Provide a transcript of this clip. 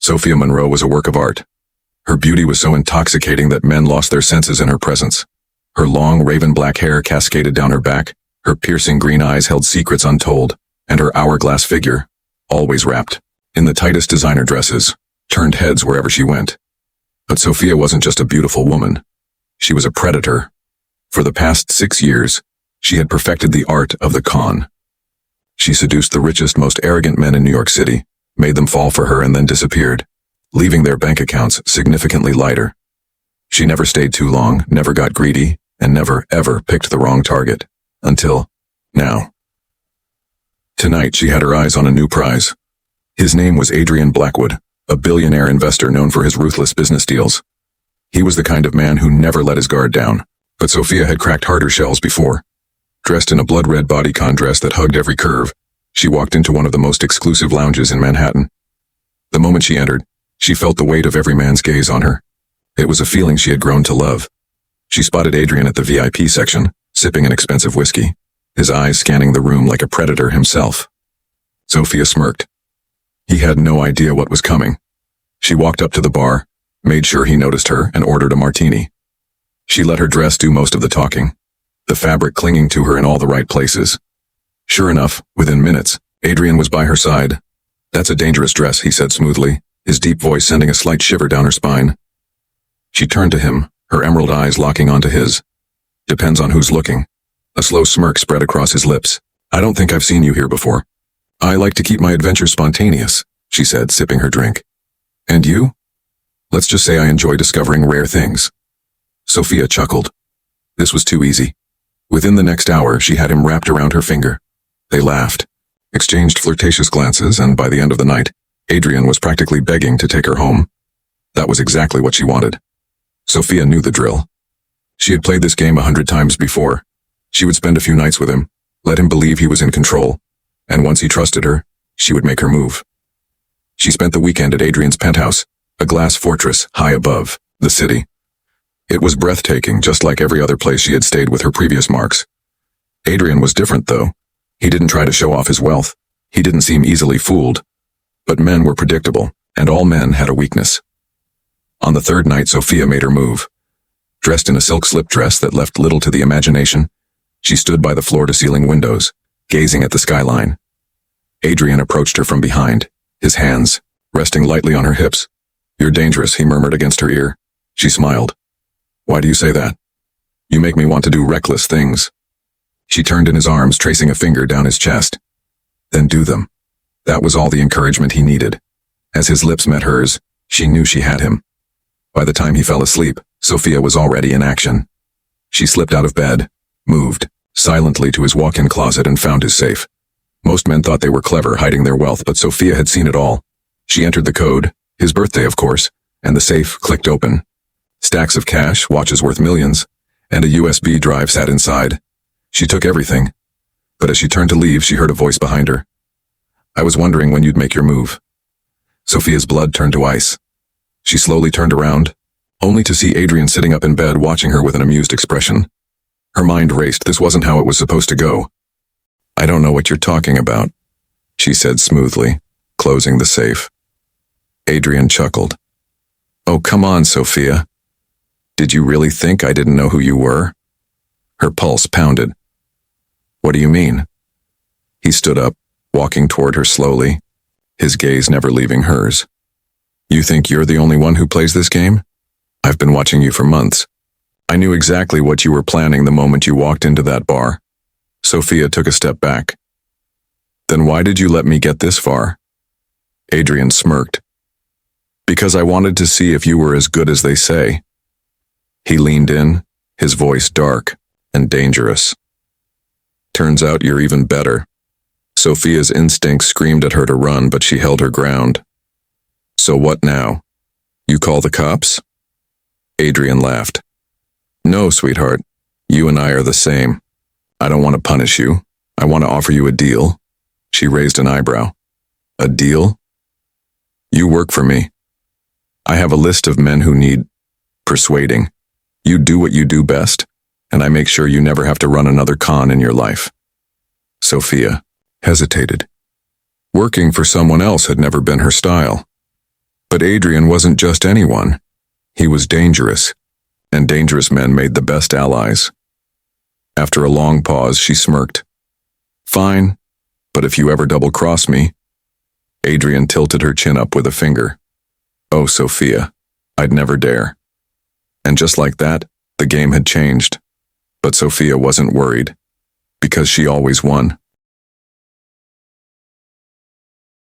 Sophia Monroe was a work of art. Her beauty was so intoxicating that men lost their senses in her presence. Her long, raven black hair cascaded down her back, her piercing green eyes held secrets untold, and her hourglass figure, always wrapped in the tightest designer dresses, turned heads wherever she went. But Sophia wasn't just a beautiful woman. She was a predator. For the past 6 years, she had perfected the art of the con. She seduced the richest, most arrogant men in New York City, made them fall for her, and then disappeared, leaving their bank accounts significantly lighter. She never stayed too long, never got greedy, and never, ever picked the wrong target. Until now. Tonight, she had her eyes on a new prize. His name was Adrian Blackwood, a billionaire investor known for his ruthless business deals. He was the kind of man who never let his guard down, but Sophia had cracked harder shells before. Dressed in a blood-red bodycon dress that hugged every curve, she walked into one of the most exclusive lounges in Manhattan. The moment she entered, she felt the weight of every man's gaze on her. It was a feeling she had grown to love. She spotted Adrian at the VIP section, sipping an expensive whiskey, his eyes scanning the room like a predator himself. Sophia smirked. He had no idea what was coming. She walked up to the bar, made sure he noticed her, and ordered a martini. She let her dress do most of the talking, the fabric clinging to her in all the right places. Sure enough, within minutes, Adrian was by her side. "That's a dangerous dress," he said smoothly, his deep voice sending a slight shiver down her spine. She turned to him, her emerald eyes locking onto his. "Depends on who's looking." A slow smirk spread across his lips. "I don't think I've seen you here before." "I like to keep my adventures spontaneous," she said, sipping her drink. "And you?" "Let's just say I enjoy discovering rare things." Sophia chuckled. This was too easy. Within the next hour, she had him wrapped around her finger. They laughed, exchanged flirtatious glances, and by the end of the night, Adrian was practically begging to take her home. That was exactly what she wanted. Sophia knew the drill. She had played this game 100 times before. She would spend a few nights with him, let him believe he was in control, and once he trusted her, she would make her move. She spent the weekend at Adrian's penthouse, a glass fortress high above the city. It was breathtaking, just like every other place she had stayed with her previous marks. Adrian was different, though. He didn't try to show off his wealth. He didn't seem easily fooled. But men were predictable, and all men had a weakness. On the third night, Sophia made her move. Dressed in a silk slip dress that left little to the imagination, she stood by the floor-to-ceiling windows, gazing at the skyline. Adrian approached her from behind, his hands resting lightly on her hips. "You're dangerous," he murmured against her ear. She smiled. "Why do you say that?" "You make me want to do reckless things." She turned in his arms, tracing a finger down his chest. "Then do them." That was all the encouragement he needed. As his lips met hers, she knew she had him. By the time he fell asleep, Sophia was already in action. She slipped out of bed, moved silently to his walk-in closet, and found his safe. Most men thought they were clever, hiding their wealth, but Sophia had seen it all. She entered the code, his birthday of course, and the safe clicked open. Stacks of cash, watches worth millions, and a USB drive sat inside. She took everything, but as she turned to leave, she heard a voice behind her. "I was wondering when you'd make your move." Sophia's blood turned to ice. She slowly turned around, only to see Adrian sitting up in bed watching her with an amused expression. Her mind raced. This wasn't how it was supposed to go. "I don't know what you're talking about," she said smoothly, closing the safe. Adrian chuckled. "Oh, come on, Sophia. Did you really think I didn't know who you were?" Her pulse pounded. "What do you mean?" He stood up, walking toward her slowly, his gaze never leaving hers. "You think you're the only one who plays this game? I've been watching you for months. I knew exactly what you were planning the moment you walked into that bar." Sophia took a step back. "Then why did you let me get this far?" Adrian smirked. "Because I wanted to see if you were as good as they say." He leaned in, his voice dark and dangerous. "Turns out you're even better." Sophia's instincts screamed at her to run, but she held her ground. "So what now? You call the cops?" Adrian laughed. "No, sweetheart. You and I are the same. I don't want to punish you. I want to offer you a deal." She raised an eyebrow. "A deal?" "You work for me. I have a list of men who need persuading. You do what you do best, and I make sure you never have to run another con in your life." Sophia hesitated. Working for someone else had never been her style. But Adrian wasn't just anyone. He was dangerous, and dangerous men made the best allies. After a long pause, she smirked. Fine, but if you ever double-cross me. Adrian tilted her chin up with a finger. Oh, Sophia, I'd never dare. And just like that, the game had changed. But Sophia wasn't worried, because she always won.